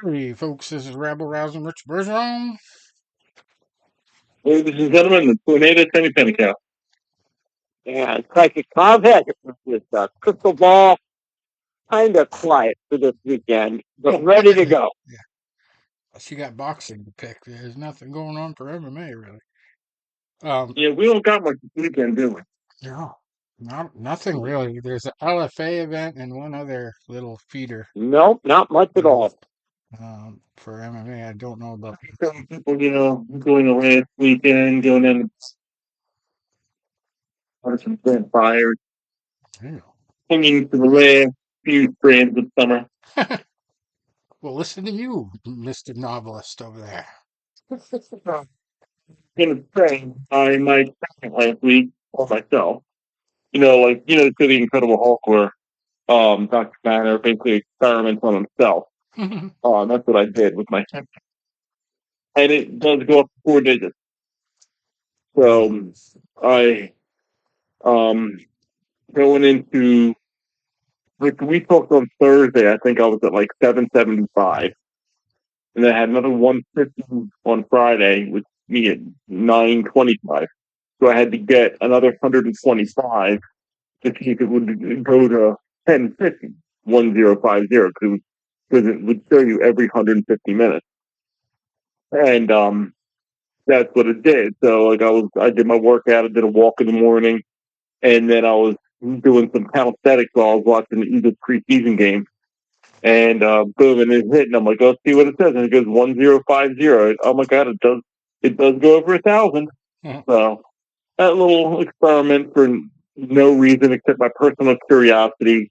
Hey, folks, this is Rabble Rousing Rich Bergeron. Ladies and gentlemen, the Tornado Penny Penny Cow. And Psychic Contact with Crystal Ball, kind of quiet for this weekend, but ready to go. Yeah, she got boxing to pick. There's nothing going on for MMA, really. Yeah, we don't got much this weekend, do we? No, nothing really. There's an LFA event and one other little feeder Nope, not much at all. for MMA. I don't know about. Some people, going away this weekend, going in on some vampires, Yeah. hanging to the last few strands of summer. Well, listen to you, Mr. Novelist over there. In the spring, I might last week for myself. To the Incredible Hulk where Dr. Banner basically experiments on himself. That's what I did with my and it does go up to 4 digits. So I going into like we talked on Thursday, I think I was at like 775. And then I had another 150 on Friday, with me at 925. So I had to get another 125 to see if it would go to 1050, 1050, because it would show you every 150 minutes. And that's what it did. So like I did my workout, I did a walk in the morning, and then I was doing some calisthenics while I was watching the Eagles preseason game. And boom, and it's hitting. I'm like, let's see what it says. And it goes 1050. Oh my god, it does go over 1,000. So that little experiment for no reason except my personal curiosity,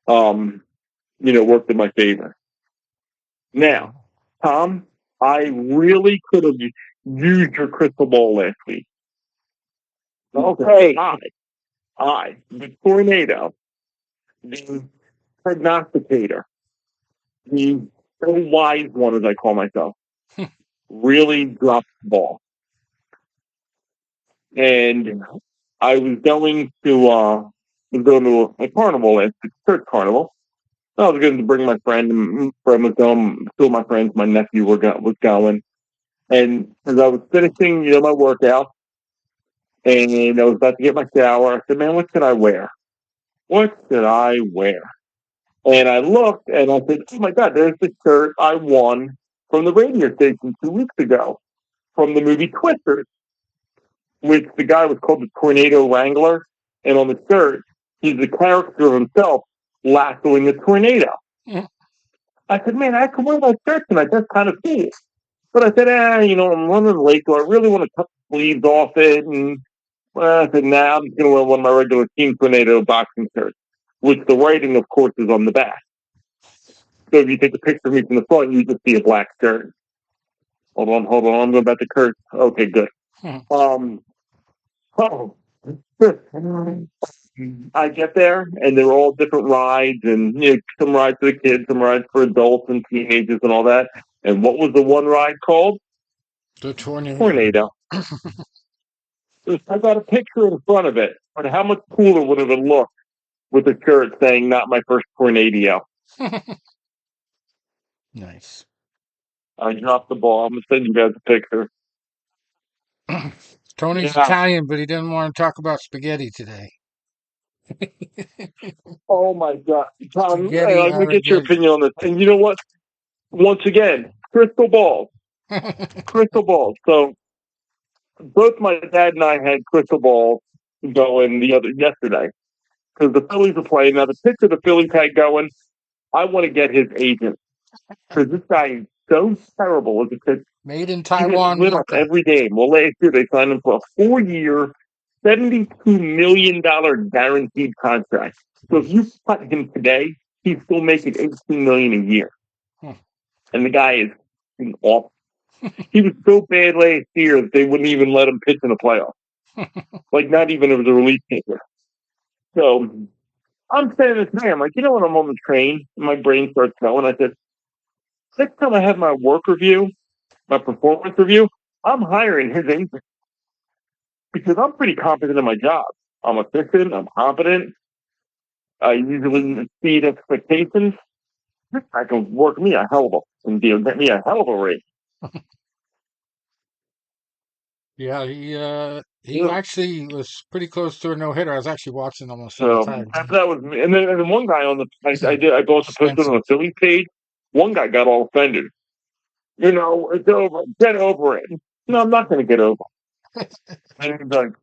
worked in my favor. Now, Tom, I really could have used your crystal ball last week. Okay. The tornado, the prognosticator, the so wise one, as I call myself, really dropped the ball. And I was going to a carnival, a church carnival. I was going to bring my friend, and friend was going. Two of my friends, my nephew was going. And as I was finishing, my workout, and I was about to get my shower, I said, "Man, what should I wear? What should I wear?" And I looked, and I said, "Oh my God, there's the shirt I won from the radio station 2 weeks ago from the movie Twisters, which the guy was called the Tornado Wrangler, and on the shirt, he's the character of himself lassoing a tornado." I said, "Man, I could wear that shirt tonight. That's kind of cool." But I said, I'm running late, so I really want to cut the sleeves off it. And I said, nah, I'm just going to wear one of my regular Team Tornado boxing shirts, which the writing, of course, is on the back. So if you take a picture of me from the front, you just see a black shirt. Hold on. I'm going back to Kurt. Okay, good. I get there, and they're all different rides, and some rides for the kids, some rides for adults and teenagers and all that. And what was the one ride called? The Tornado. I got a picture in front of it, but how much cooler would it have looked with a shirt saying "Not my first tornado"? Nice. I dropped the ball. I'm gonna send you guys a picture. Tony's Italian, but he didn't want to talk about spaghetti today. Oh my God, Tom! Spaghetti I'm gonna get your opinion on this. And you know what? Once again, crystal balls. So both my dad and I had crystal balls going yesterday because the Phillies are playing. Now the pitcher the Phillies had going, I want to get his agent because this guy is so terrible as a pitcher. Made in Taiwan. He gets lit up every game. Well, last year they signed him for a 4-year, $72 million guaranteed contract. So if you cut him today, he's still making $18 million a year. And the guy is awful. He was so bad last year that they wouldn't even let him pitch in the playoffs. Like not even as a relief pitcher. So I'm saying this today. I'm like, when I'm on the train, my brain starts going. I said, next time I have my work review, my performance review, I'm hiring his agent because I'm pretty confident in my job. I'm efficient. I'm competent. I usually exceed expectations. I can work me a hell of a and get me a hell of a rate. Yeah, he Yeah. actually was pretty close to a no hitter. I was actually watching almost the whole So time. that was me. And then one guy on the I also posted on Expensive. the Philly page. One guy got all offended. It's over. Get over it. No, I'm not going to get over it. And he's like,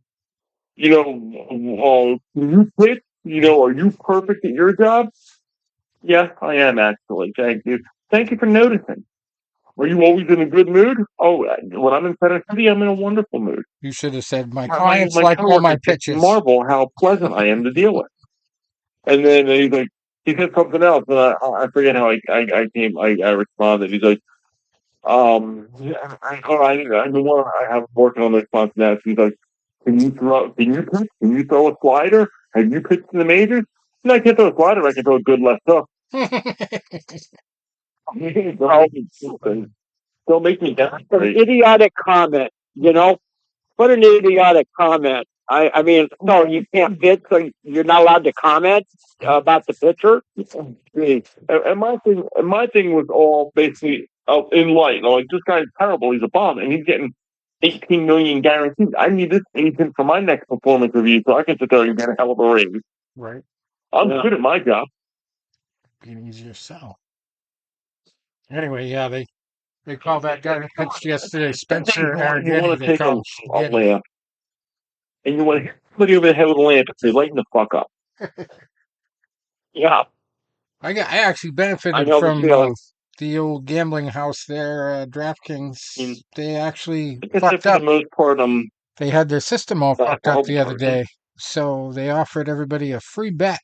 can you pitch? Are you perfect at your job? Yes, I am actually. Thank you. Thank you for noticing. Are you always in a good mood? Oh, when I'm in Center City, I'm in a wonderful mood. You should have said my clients My like all my coworkers just pitches. marvel how pleasant I am to deal with. And then he's like, he said something else, and I forget how I responded. He's like, yeah, I the one I have working on the response now. He's like, can you pitch? Can you throw a slider? Have you pitched in the majors? No, I can't throw a slider. I can throw a good left hook. Don't make me An desperate. idiotic comment, What an idiotic comment. I mean, so you can't pitch, so you're not allowed to comment about the pitcher? And my thing was all basically in light. Like, this guy's terrible. He's a bum, and he's getting 18 million guaranteed. I need this agent for my next performance review, so I can sit there and get a hell of a raise. Right. I'm good at my job. Be an easier sell. Anyway, yeah, they call that guy who pitched yesterday Spencer You want Arrighetti. to They take call a him Spaghetti. lamp, and you want to somebody over the head with a lamp and say, "Lighten the fuck up." Yeah, I actually I benefited know the from feeling. the old gambling house there, DraftKings. And They actually I guess that fucked for the up. most part, They had their system all not fucked a up horrible the other person. day. So they offered everybody a free bet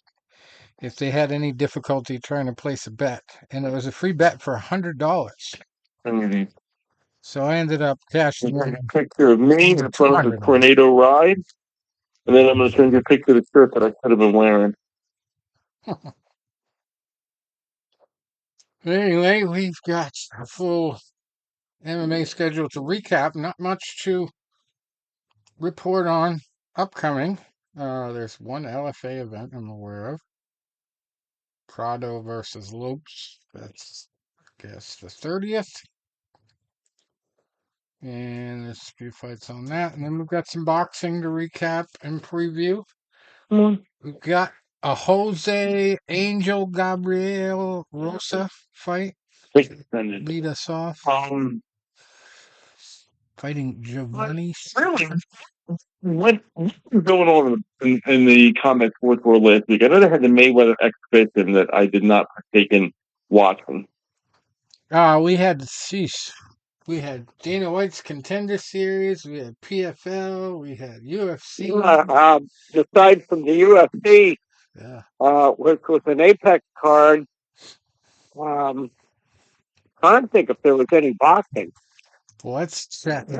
if they had any difficulty trying to place a bet. And it was a free bet for $100. And So I ended up you cashing send in a picture of me over in front of the $200. tornado ride, and then I'm going to send you a picture of the shirt that I could have been wearing. Anyway, we've got a full MMA schedule to recap. Not much to report on upcoming. There's one LFA event I'm aware of. Prado versus Lopes. That's, I guess, the 30th. And there's a few fights on that. And then we've got some boxing to recap and preview. Come on. We've got a Jose Angel Gabriel Rosa fight. Extended. Lead us off. Fighting Giovanni. Really, what was going on in the combat sports world last week? I know they had the Mayweather exhibition that I did not partake in watching. We had, sheesh, we had Dana White's Contender Series, we had PFL, we had UFC. Aside from the UFC, Yeah. which was an Apex card, I don't think if there was any boxing. Well, let's check. The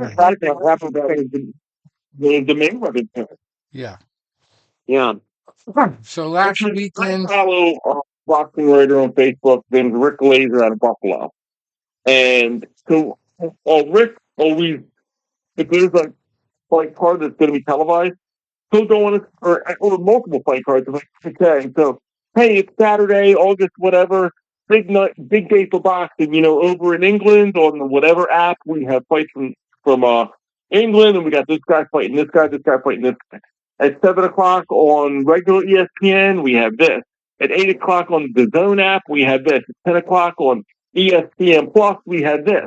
Mayweather thing. Yeah. Yeah. So last I weekend, follow a boxing writer on Facebook named Rick Laser out of Buffalo. And so, Rick always, if there's a fight card that's going to be televised, he'll go on or multiple fight cards. Like, okay, so hey, it's Saturday, August, whatever, big night, big day for boxing. Over in England on the whatever app, we have fights from England, and we got this guy fighting this guy fighting this guy. At 7 o'clock on regular ESPN, we have this. At 8 o'clock on the Zone app, we have this. At 10 o'clock on ESPN Plus, we have this.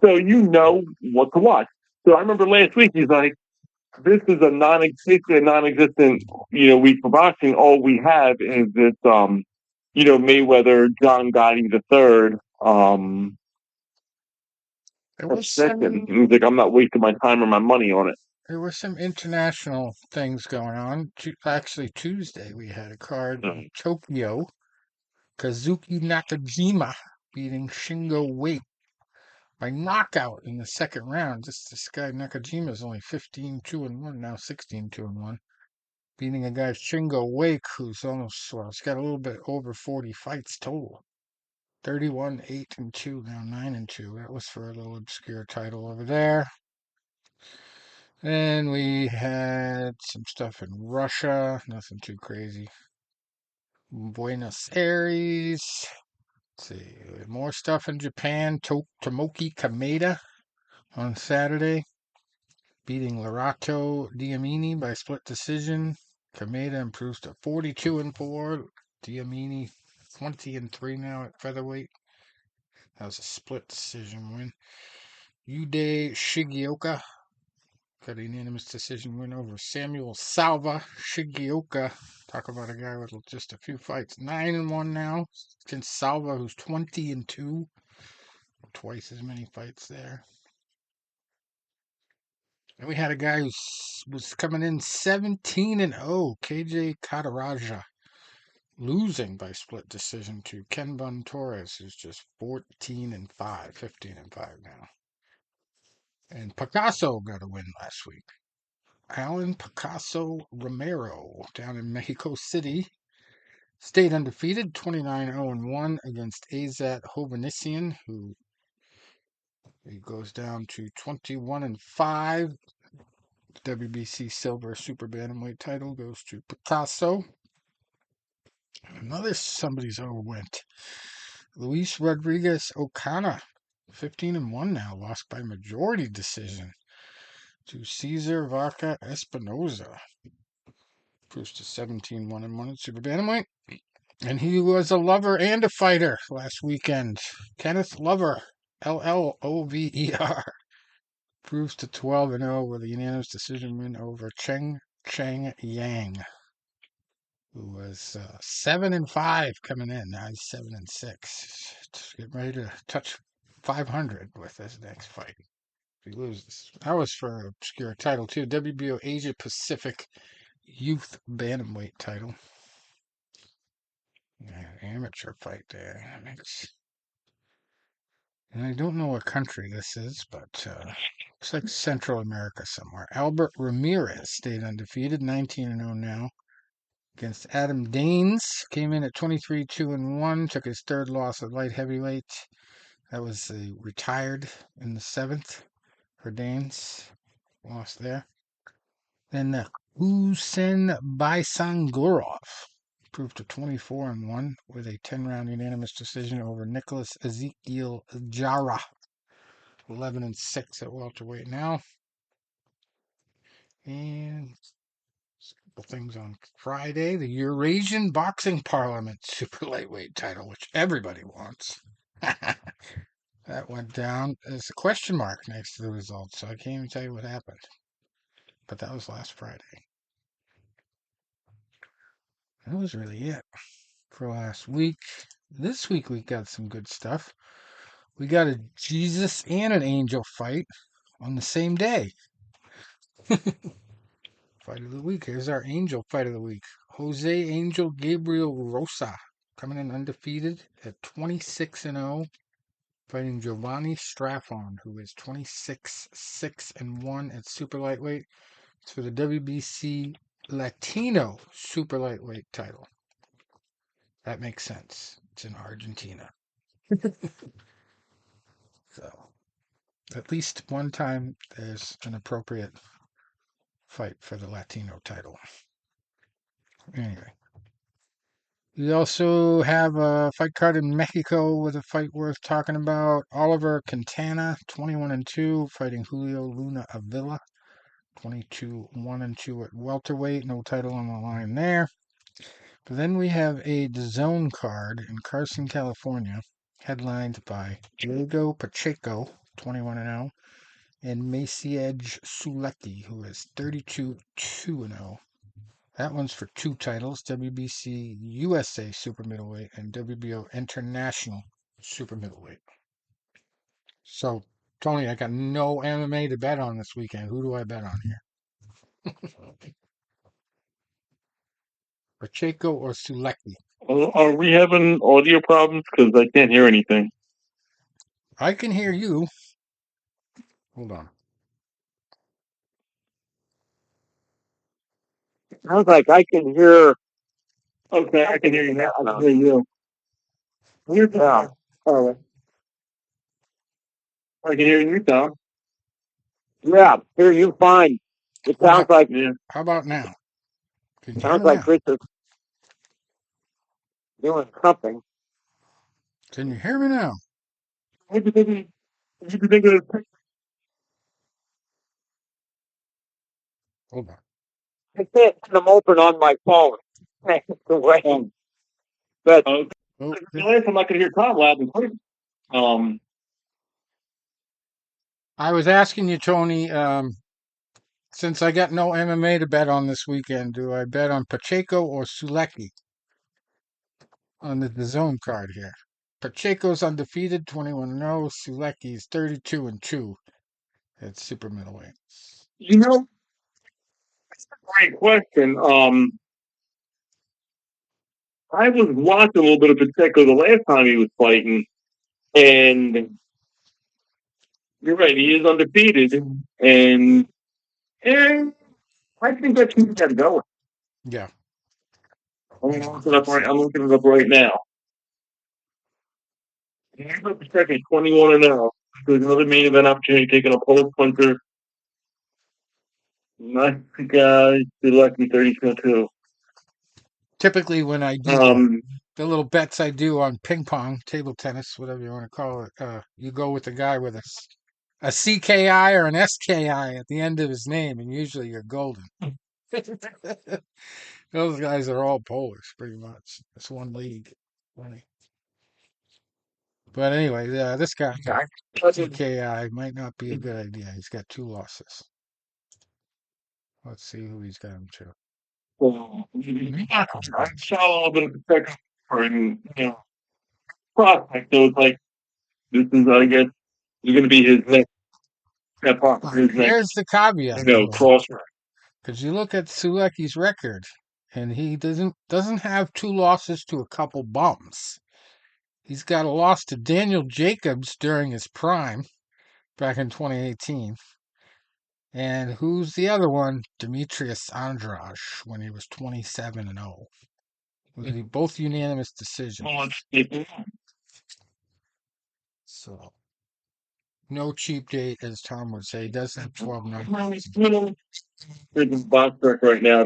So you know what to watch. So I remember last week he's like, this is basically a non-existent, week for boxing. All we have is this, Mayweather, John Gotti the third. there was Second. some He's like, I'm not wasting my time or my money on it. there were some international things going on. Actually, Tuesday we had a card in Tokyo. Kazuki Nakajima beating Shingo Wei by knockout in the second round. This guy Nakajima is only 15-2-1 now, 16-2-1, beating a guy Shingo Wake who's almost he's got a little bit over 40 fights total. 31 8-2 now 9-2. That was for a little obscure title over there. And we had some stuff in Russia, nothing too crazy. Buenos Aires. see. More stuff in Japan. Tomoki Kameda on Saturday, beating Larato Diamini by split decision. Kameda improves to 42-4. Diamini 20-3 now at featherweight. That was a split decision win. Yude Shigeoka got a unanimous decision win over Samuel Salva. Shigeoka, talk about a guy with just a few fights. 9-1 now against Salva, who's 20-2. Twice as many fights there. And we had a guy who was coming in 17-0, KJ Kataraja, losing by split decision to Kenbun Torres, who's just 14-5, 15-5 now. And Picasso got a win last week. Alan Picasso Romero down in Mexico City stayed undefeated, 29-0-1 against Azat Hovhannissian, who he goes down to 21-5. WBC Silver Super Bantamweight title goes to Picasso. Another somebody's overwent. Luis Rodriguez Ocana, 15-1 now, lost by majority decision to Cesar Vaca Espinoza. Proves to 17-1-1 at Super Bantamweight. And he was a lover and a fighter last weekend. Kenneth Lover, Lover, proves to 12-0 with a unanimous decision win over Cheng Yang, who was 7-5 coming in. Now he's 7-6. Get ready to touch 500 with this next fight. If he loses, that was for an obscure title too. WBO Asia Pacific Youth Bantamweight title. Yeah, amateur fight there. And I don't know what country this is, but looks like Central America somewhere. Albert Ramirez stayed undefeated, 19-0 now. Against Adam Daines, came in at 23-2-1, took his third loss at light heavyweight. That was retired in the 7th for Daines. Lost there. Then Hussein Baisangurov proved to 24-1 with a 10-round unanimous decision over Nicholas Ezekiel Jara. 11-6 at welterweight now. And a couple things on Friday. The Eurasian Boxing Parliament super lightweight title, which everybody wants. That went down. There's a question mark next to the results, so I can't even tell you what happened. But that was last Friday. That was really it for last week. This week we got some good stuff. We got a Jesus and an angel fight on the same day. Fight of the week. Here's our angel fight of the week. Jose Angel Gabriel Rosa coming in undefeated at 26-0, fighting Giovanni Straffon, who is 26-6-1 at super lightweight. It's for the WBC Latino super lightweight title. That makes sense. It's in Argentina. So, at least one time there's an appropriate fight for the Latino title. Anyway. We also have a fight card in Mexico with a fight worth talking about. Oliver Quintana, 21-2, fighting Julio Luna Avila, 22-1-2 at welterweight. No title on the line there. But then we have a DAZN card in Carson, California, headlined by Diego Pacheco, 21-0, and Maciej Sulecki, who is 32-2-0. That one's for two titles, WBC USA Super Middleweight and WBO International Super Middleweight. So, Tony, I got no MMA to bet on this weekend. Who do I bet on here? Pacheco or Sulecki? Are we having audio problems? Because I can't hear anything. I can hear you. Hold on. Sounds like I can hear. Okay, I can hear you now. I can hear you. Yeah. Oh, I can hear you, Tom. Yeah, hear you fine. It sounds like How about now? Can you hear sounds me like now? Chris is doing something. Can you hear me now? What do you think? What do you think of the Hold on. I can't get them open on my phone. But okay. Oh, The last time I could hear Tom loud and clear. Um, I was asking you, Tony, since I got no MMA to bet on this weekend, do I bet on Pacheco or Sulecki on the zone card here? Pacheco's undefeated, 21-0. Sulecki's 32-2 at super middleweight. you know, great question. I was watching a little bit of Pacheco the last time he was fighting, and you're right, he is undefeated, and I think that keeps that going. Yeah. I'm looking it up right now. He's up Pacheco 21-0. There's another main event opportunity taking a Polish puncher. Nice guy, good lucky 32-2. Typically, when I do the little bets I do on ping pong, table tennis, whatever you want to call it, you go with the guy with a CKI or an SKI at the end of his name, and usually you're golden. Those guys are all Polish, pretty much. It's one league. Funny. But anyway, this guy, CKI, might not be a good idea. He's got 2 losses. Let's see who he's got him to. I saw a little bit of Pacheco and prospect. So it's like this is, I guess, you're going to be his next step up. His next, Here's the caveat, cross. because you look at Sulecki's record, and he doesn't have 2 losses to a couple bums. He's got a loss to Daniel Jacobs during his prime back in 2018. And who's the other one? Demetrius Andrade when he was 27-0. Both unanimous decisions. So no cheap date, as Tom would say. He does have 12 knockouts. Freaking box track right now.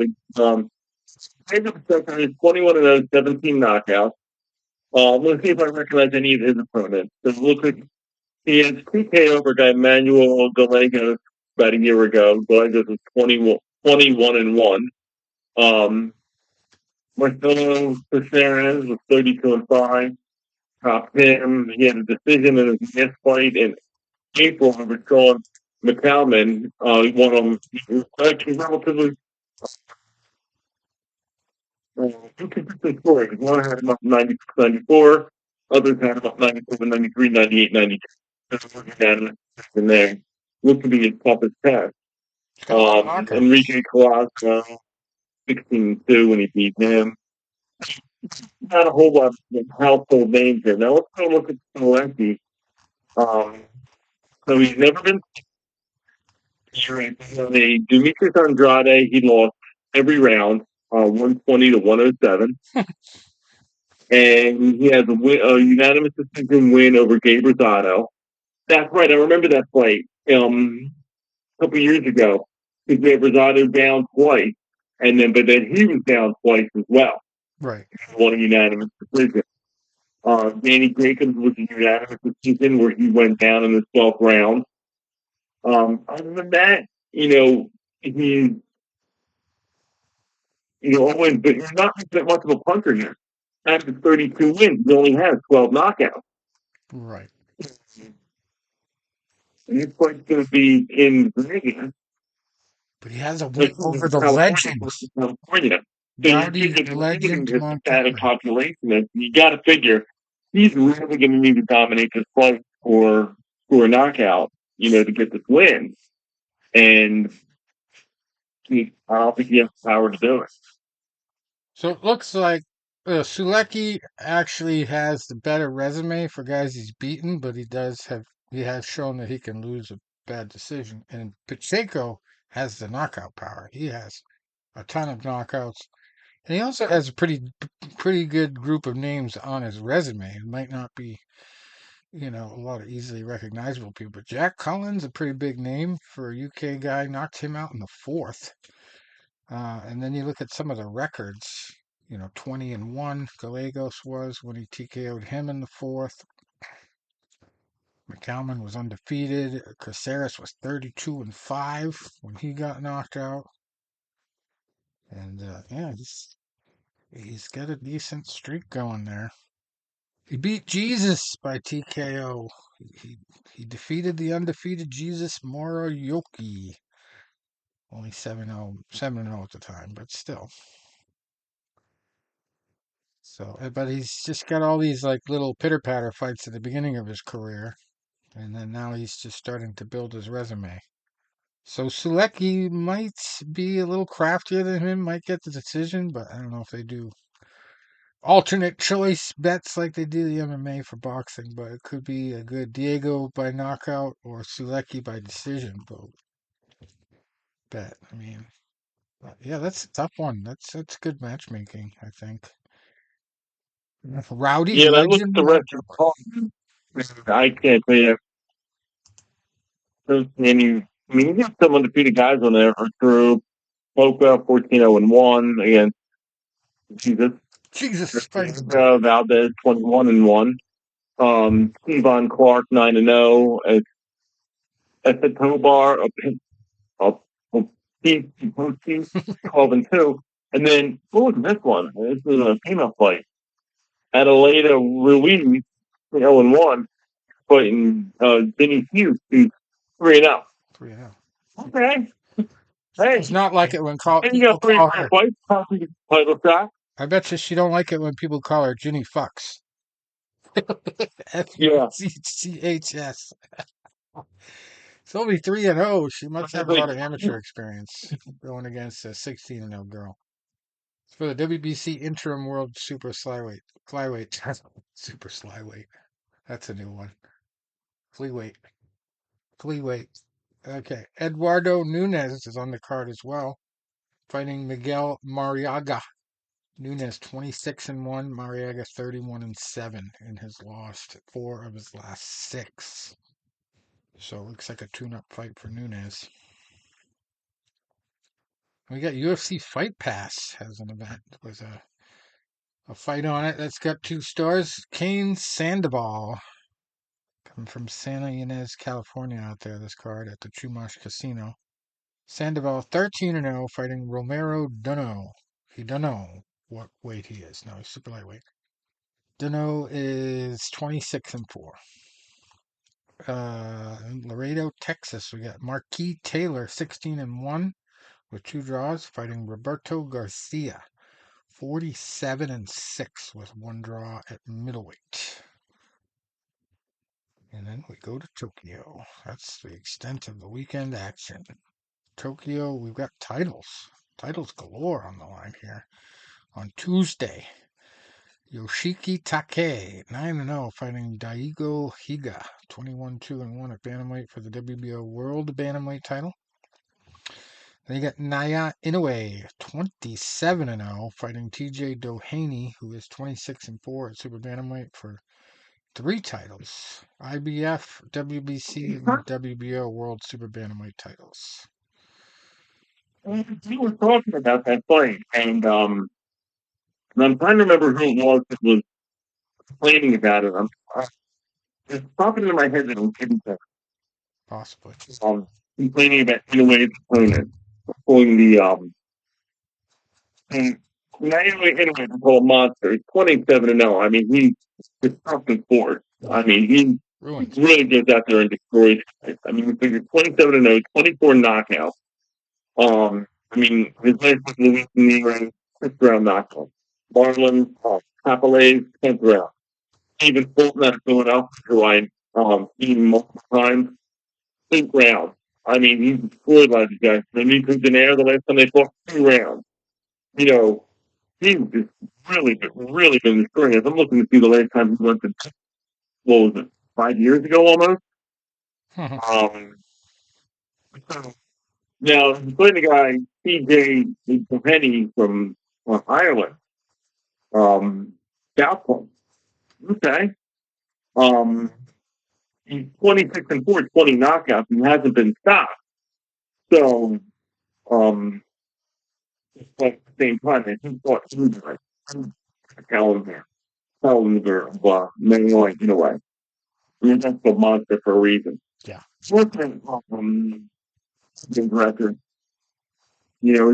Pacheco is 21-0, 17 knockouts. Let's see if I recognize any of his opponents. It looks like he has PK over guy Manuel Gallegos about a year ago. Gallegos is 21-1. Marcelo Caceres was 32-5. Top him. He had a decision in his last fight in April over Sean McCalman. He won him. He was actually relatively inconsistent scoring. One had him up 90-94. Others had him up 97, 93, 98, 92. In there. Looked to be his toughest test. Enrique Colasco, 16-2 when he beat him. Not a whole lot of household names here. Now let's go look at Solenki. So he's never been Demetrius Andrade. He lost every round, 120-107, and he has a unanimous decision win over Gabe Rosado. That's right. I remember that fight. A couple years ago, he gave Rosado down twice, but then he was down twice as well. Right. Won a unanimous decision. Danny Jacobs was a unanimous decision where he went down in the 12th round. Other than that, he's always, but he's not that much of a puncher here. After 32 wins, he only has 12 knockouts. Right. And this fight's going to be in Vegas. But he has a win over the legend. California. Guardian legend Montana. Population. You got to figure he's really going to need to dominate this fight for a knockout, to get this win. And I don't think he has the power to do it. So it looks like Sulecki actually has the better resume for guys he's beaten, but he has shown that he can lose a bad decision. And Pacheco has the knockout power. He has a ton of knockouts. And he also has a pretty good group of names on his resume. It might not be, a lot of easily recognizable people. But Jack Cullen's a pretty big name for a UK guy. Knocked him out in the 4th. And then you look at some of the records. 20-1. Gallegos was when he TKO'd him in the fourth. McCalman was undefeated. Caceres was 32-5 when he got knocked out. And yeah, he's got a decent streak going there. He beat Jesus by TKO. He defeated the undefeated Jesus Moroyoki. Only 7-0 at the time, but still. So, but he's just got all these like little pitter-patter fights at the beginning of his career, and then now he's just starting to build his resume. So Sulecki might be a little craftier than him, might get the decision, but I don't know if they do alternate choice bets like they do the MMA for boxing, but it could be a good Diego by knockout or Sulecki by decision vote bet. I mean, yeah, that's a tough one. That's good matchmaking, I think. Rowdy Yeah, and I looked at legend. the rest of the card. I can't tell you any. I mean, you got some undefeated guys on there for Drew. Polka 14-0-1 against Jesus, Valdez 21-1. Stevon Clark 9-0. At Tobar, a 12-2. And then what was this one? This was a female fight. Adelaida Ruiz 0-1, fighting Vinny Hughes, who's 3-0. 3-0. Okay. Hey, It's not like it when and you people got three call her. fights, title shot. I bet you she don't like it when people call her Ginny Fucks. Yeah. Fucchs. It's only 3-0. She must have a lot of amateur experience going against a 16-0 girl. It's for the WBC Interim World Super Flyweight. Super Flyweight. That's a new one. Flyweight. Okay. Eduardo Nunez is on the card as well, fighting Miguel Mariaga. Nunez 26-1, Mariaga 31-7, and has lost 4 of his last 6. So it looks like a tune-up fight for Nunez. We got UFC Fight Pass has an event with a fight on it that's got 2 stars. Kane Sandoval, coming from Santa Ynez, California, out there. This card at the Chumash Casino. Sandoval 13-0, fighting Romero Dunno. He don't know what weight he is. No, he's super lightweight. Dunno is 26-4. In Laredo, Texas, we got Marquis Taylor 16-1 with 2 draws, fighting Roberto Garcia 47-6 with 1 draw at middleweight. And then we go to Tokyo. That's the extent of the weekend action. Tokyo, we've got titles galore on the line here. On Tuesday, Yoshiki Take 9-0, fighting Daigo Higa 21-2-1 at bantamweight for the WBO World Bantamweight title. Then you got Naya Inoue 27-0, fighting TJ Doheny, who is 26-4 at super bantamweight for 3 titles: IBF, WBC, and WBO World Super Bantamweight titles. We were talking about that fight, and I'm trying to remember who it was that was complaining about it. It's popping in my head that I'm kidding. Possibly. Complaining about Inoue's opponent, pulling the not Inoue, the whole monster. He's 27-0. I mean, he's just something force. I mean, he really gets out there and destroys. I mean, you figure 27-0, 24 knockouts. I mean, his last was Luis Nero, 6th round knockout. Marlon Capelé, 10th round. Even Fulton out of Philadelphia, who I seen multiple times, 8th round. I mean, he's destroyed by these guys. I mean, Contender, the last time they fought, 2 rounds. You know, he's just really been destroying us. I'm looking to see the last time he went to, what was it, 5 years ago almost? Now, he's playing the guy, TJ Penny from Ireland. Southpaw. Okay. He's 26-4, 20 knockouts, and hasn't been stopped. So, at the same time, he fought huge. calendar of Illinois in a way. I mean, that's the monster for a reason. Yeah. Listen, record. You know,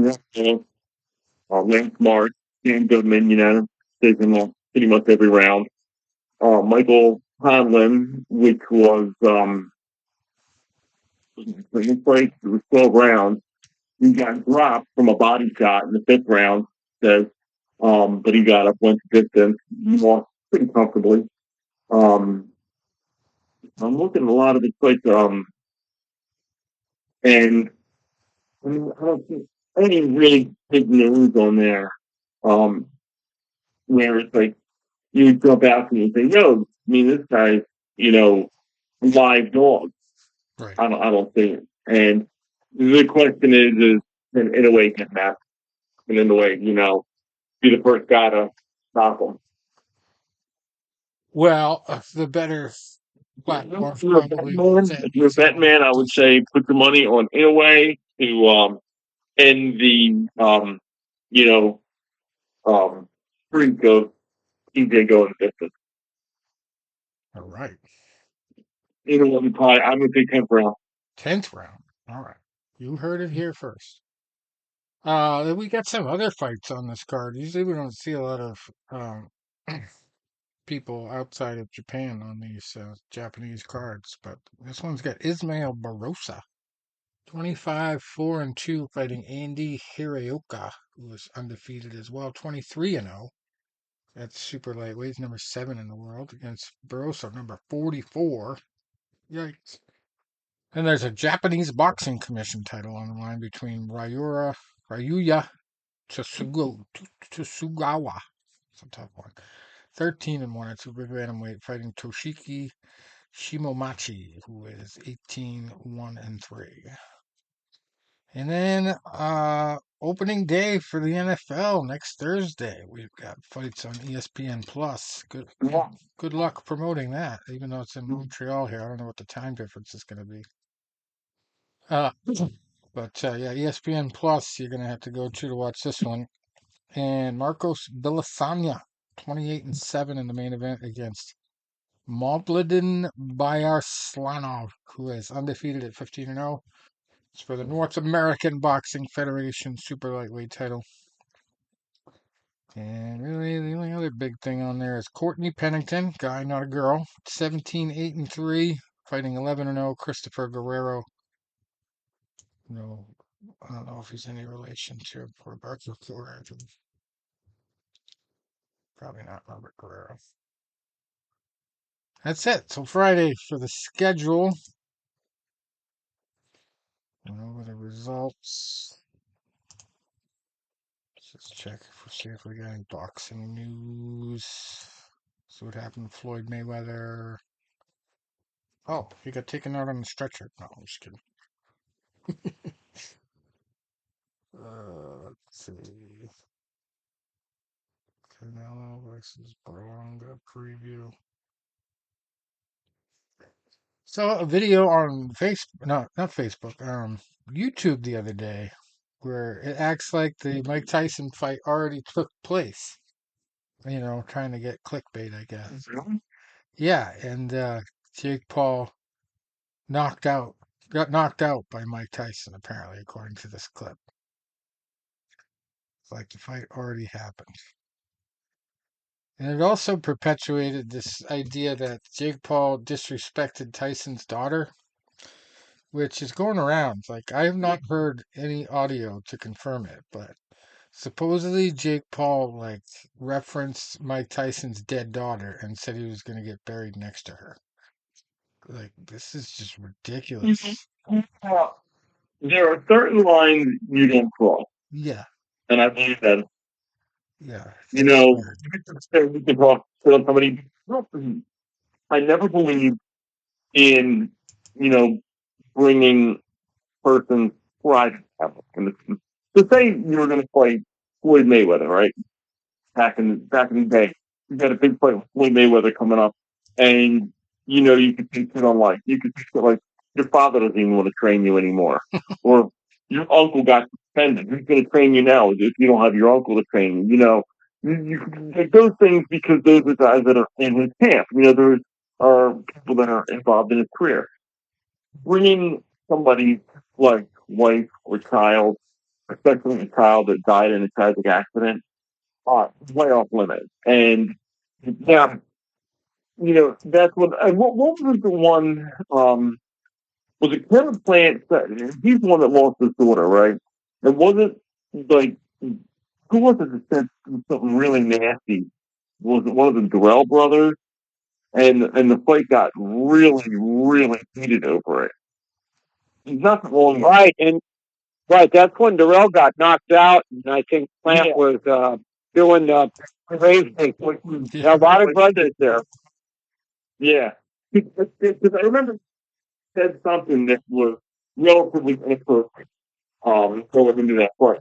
Lance Mark, Dan Goodman, taking pretty much every round. Michael Conlon, which was his place, it was 12 rounds. He got dropped from a body shot in the 5th round, says, but he got up, went the distance, lost pretty comfortably. I'm looking at a lot of the fights, and I don't see any really big news on there, where it's like you jump out and you say, "Yo, I mean, this guy's, live dog." Right. I don't see it. And the question is in a way, get that, and in a way, be the first guy to stop him. Well, the better platform If you're a bet probably man, I would say put the money on Inaway to end the streak of TJ going distance. All right. Inaway, I'm gonna take 10th round. 10th round. All right. You heard it here first. We got some other fights on this card. Usually we don't see a lot of people outside of Japan on these Japanese cards, but this one's got Ismael Barossa, 25-4-2, fighting Andy Hiraoka, who is undefeated as well, 23-0. That's super lightweight, he's number 7 in the world, against Barossa, number 44. Yikes. And there's a Japanese Boxing Commission title on the line between Ryuya Tsugawa. It's a tough one. 13-1 at super bantamweight, fighting Toshiki Shimomachi, who is 18-1-3. And then opening day for the NFL next Thursday. We've got fights on ESPN Plus. Good luck promoting that, even though it's in Montreal here. I don't know what the time difference is going to be. But yeah, ESPN Plus, you're going to have to go to watch this one. And Marcos Villasanya, 28-7 in the main event against Mobladin Bayarslanov, who is undefeated at 15-0. It's for the North American Boxing Federation super lightweight title. And really, the only other big thing on there is Courtney Pennington, guy, not a girl, 17-8-3, fighting 11-0 Christopher Guerrero. No, I don't know if he's any relation to Roberto Guerrero. Probably not Robert Guerrero. That's it. So Friday for the schedule. Went over the results. Let's just check see if we got any boxing news. See what happened to Floyd Mayweather. Oh, he got taken out on the stretcher. No, I'm just kidding. Let's see. Canelo versus Berlanga preview. So a video on Facebook, no, not Facebook, YouTube the other day, where it acts like the Mike Tyson fight already took place. Trying to get clickbait, I guess. Yeah, and Jake Paul got knocked out by Mike Tyson, apparently, according to this clip. It's like the fight already happened. And it also perpetuated this idea that Jake Paul disrespected Tyson's daughter, which is going around. Like, I have not heard any audio to confirm it, but supposedly Jake Paul, referenced Mike Tyson's dead daughter and said he was going to get buried next to her. Like, this is just ridiculous. There are certain lines you don't cross. Yeah. And I believe that. Yeah. You can talk to somebody. I never believe in, bringing person's private level. To say you were going to fight Floyd Mayweather, right? Back in the day, you got a big fight with Floyd Mayweather coming up, and you could take it on life. You could take it like your father doesn't even want to train you anymore, or your uncle got suspended. Who's going to train you now if you don't have your uncle to train you? like those things because those are guys that are in his camp. There are people that are involved in his career. Bringing somebody like wife or child, especially a child that died in a tragic accident, way off limits. And yeah, that's what. And what was the one? Was it Kevin Plant? He's the one that lost his daughter, right? And wasn't like who was it that said something really nasty? Was it one of the Durrell brothers? And the fight got really, really heated over it. There's nothing wrong with it. Right, and right, that's when Darrell got knocked out, and I think Plant was doing the raise thing. Yeah. A lot of grudges there. Yeah. Because I remember he said something that was relatively inappropriate going into that fight.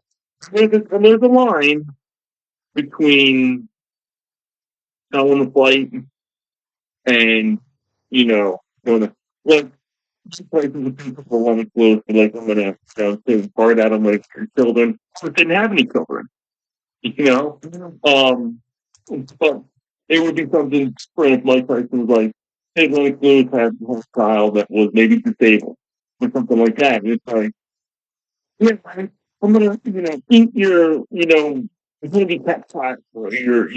There's a line between telling the fight and, doing it. Like, places of people for long clothes, like, I'm going to say part out of my children, but didn't have any children, you know? But it would be something different if Mike Tyson was like, hey, Lennox Lewis had a child that was maybe disabled or something like that. And it's like, yeah, I'm gonna, eat your, handicap child or your,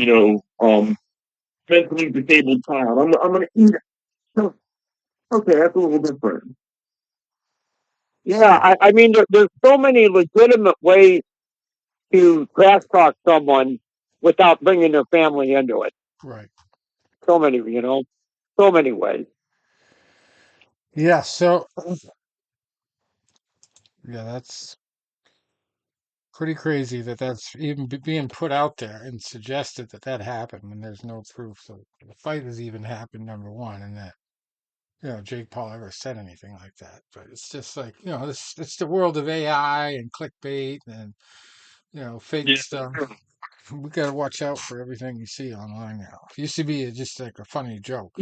mentally disabled child. I'm gonna eat it. So, okay, that's a little different. Yeah, I mean, there's so many legitimate ways to trash talk someone without bringing their family into it. Right. So many, so many ways. Yeah. So yeah, that's pretty crazy that that's even being put out there and suggested that that happened when there's no proof. So the fight has even happened, number one, and that Jake Paul ever said anything like that. But it's just like it's the world of AI and clickbait and fake Yeah. stuff. We gotta watch out for everything you see online now. It used to be just like a funny joke.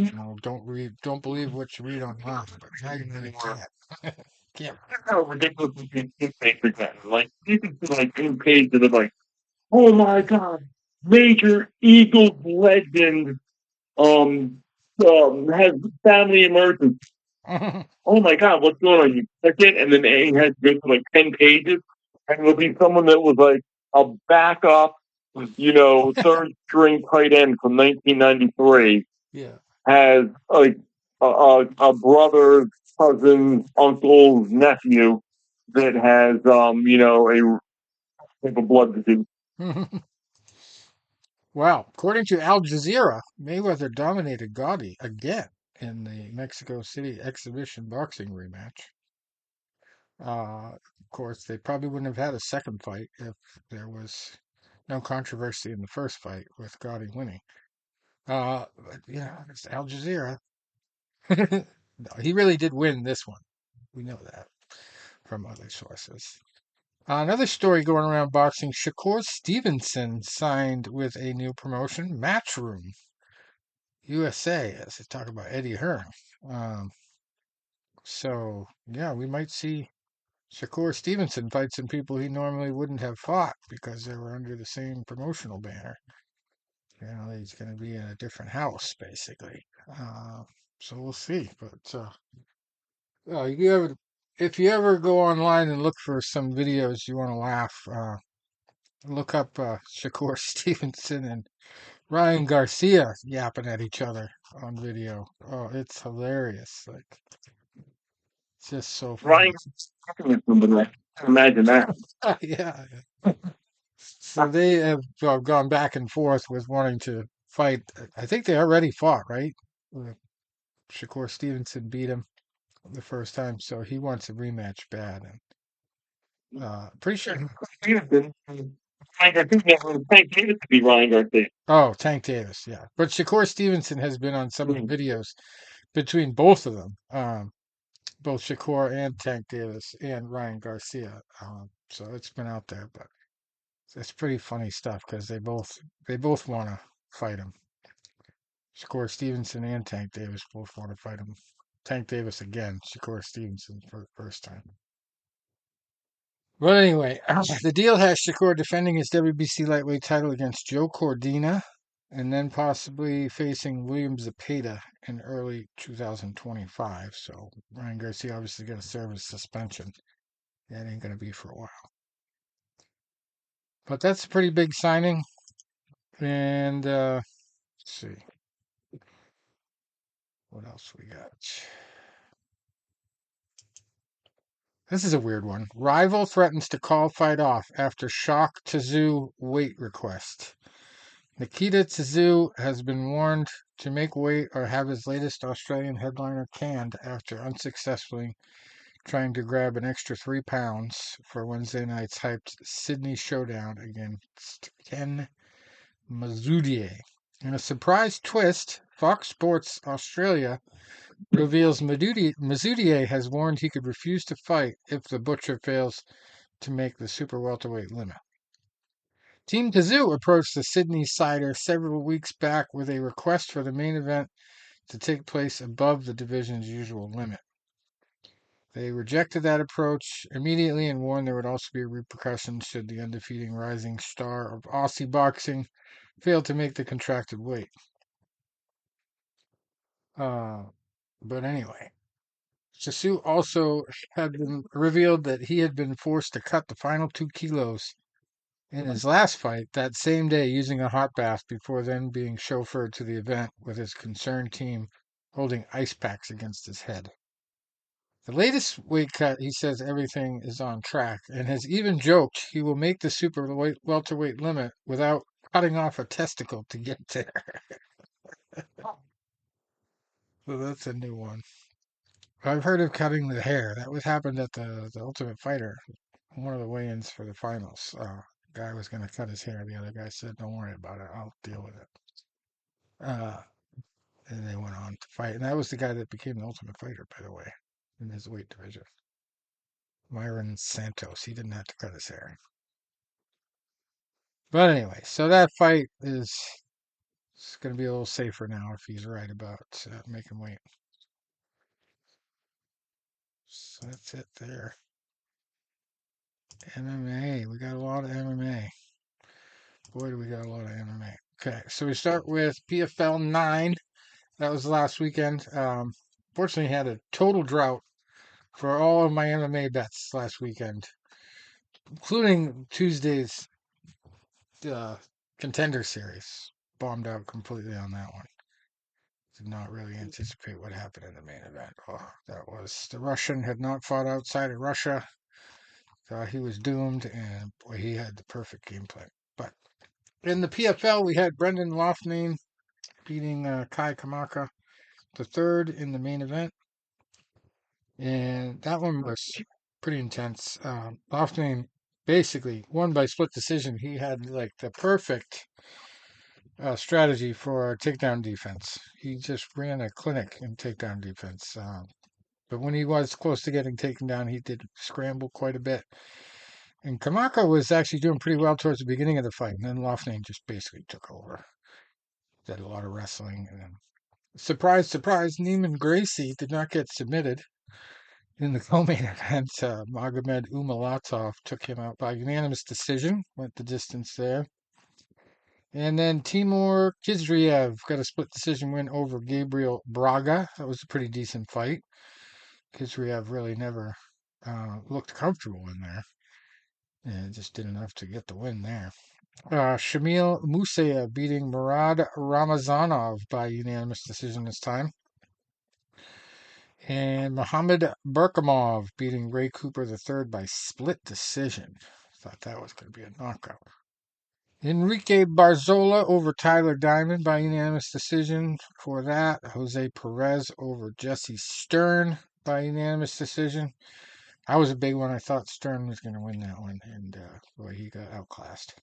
Don't believe what you read online, but now you really can't. Can't. How ridiculous is these newspapers getting? Like, you can see, like, new pages that are like, oh my God, major Eagles legend, has family emergency. Oh my God, what's going on? You click it, and then it has to go to like 10 pages, and it'll be someone that was like a backup, third string tight end from 1993, Yeah. has like a brother, cousin, uncle, nephew that has, a type of blood disease. Wow. According to Al Jazeera, Mayweather dominated Gotti again in the Mexico City exhibition boxing rematch. Of course, they probably wouldn't have had a second fight if there was no controversy in the first fight with Gotti winning. But it's Al Jazeera. No, he really did win this one. We know that from other sources. Another story going around boxing: Shakur Stevenson signed with a new promotion, Matchroom USA, as they talk about Eddie Hearn. Um, so, yeah, we might see Shakur Stevenson fight some people he normally wouldn't have fought because they were under the same promotional banner. He's going to be in a different house, basically. So we'll see. But if you ever go online and look for some videos you want to laugh, look up Shakur Stevenson and Ryan Garcia yapping at each other on video. Oh, it's hilarious. Like, it's just so funny. Ryan talking with somebody, like, imagine that. Yeah. So they have gone back and forth with wanting to fight. I think they already fought, right? Shakur Stevenson beat him the first time, so he wants a rematch bad. And pretty sure. Stevenson, Ryan Garcia, Tank Davis to be Ryan Garcia. Oh, Tank Davis, yeah. But Shakur Stevenson has been on some of the videos between both of them, both Shakur and Tank Davis and Ryan Garcia. So it's been out there, but it's pretty funny stuff because they both want to fight him. Shakur Stevenson and Tank Davis both want to fight him. Tank Davis again, Shakur Stevenson for the first time. Well, anyway, the deal has Shakur defending his WBC lightweight title against Joe Cordina and then possibly facing William Zepeda in early 2025. So Ryan Garcia obviously going to serve as suspension. That ain't going to be for a while. But that's a pretty big signing. And let's see. What else we got? This is a weird one. Rival threatens to call fight off after shock Tszyu weight request. Nikita Tszyu has been warned to make weight or have his latest Australian headliner canned after unsuccessfully trying to grab an extra 3 pounds for Wednesday night's hyped Sydney showdown against Ken Mazudier. In a surprise twist, Fox Sports Australia reveals Mazudier has warned he could refuse to fight if the Butcher fails to make the super welterweight limit. Team Tszyu approached the Sydney Sider several weeks back with a request for the main event to take place above the division's usual limit. They rejected that approach immediately and warned there would also be repercussions should the undefeated rising star of Aussie boxing fail to make the contracted weight. But anyway, Tszyu also had been revealed that he had been forced to cut the final 2 kilos in his last fight that same day using a hot bath before then being chauffeured to the event with his concerned team holding ice packs against his head. The latest weight cut, he says everything is on track and has even joked he will make the super welterweight limit without cutting off a testicle to get there. So that's a new one. I've heard of cutting the hair. That was happened at the Ultimate Fighter, one of the weigh-ins for the finals. Guy was going to cut his hair. The other guy said, "Don't worry about it. I'll deal with it." Uh, and they went on to fight, and that was the guy that became the Ultimate Fighter, by the way, in his weight division. Myron Santos. He didn't have to cut his hair. But anyway, so that fight is going to be a little safer now if he's right about making weight. So that's it there. MMA. We got a lot of MMA. Boy, do we got a lot of MMA. Okay, so we start with PFL 9. That was last weekend. Fortunately, had a total drought for all of my MMA bets last weekend, including Tuesday's Contender series. Bombed out completely on that one. Did not really anticipate what happened in the main event. Oh, that was the Russian had not fought outside of Russia. Thought he was doomed, and boy, he had the perfect game plan. But in the PFL, we had Brendan Loughnane beating Kai Kamaka, the third in the main event. And that one was pretty intense. Loughnane basically won by split decision. He had like the perfect strategy for takedown defense. He just ran a clinic in takedown defense. But when he was close to getting taken down, he did scramble quite a bit. And Kamaka was actually doing pretty well towards the beginning of the fight. And then Loughnane just basically took over. Did a lot of wrestling. And then, surprise, surprise, Neiman Gracie did not get submitted. In the co-main event, Magomed Umalatov took him out by unanimous decision, went the distance there. And then Timur Kizriev got a split decision win over Gabriel Braga. That was a pretty decent fight. Kizriev really never looked comfortable in there. And just did enough to get the win there. Shamil Musayev beating Murad Ramazanov by unanimous decision this time. And Mohamed Berkamov beating Ray Cooper III by split decision. Thought that was going to be a knockout. Enrique Barzola over Tyler Diamond by unanimous decision for that. Jose Perez over Jesse Stern by unanimous decision. That was a big one. I thought Stern was going to win that one, and boy, he got outclassed.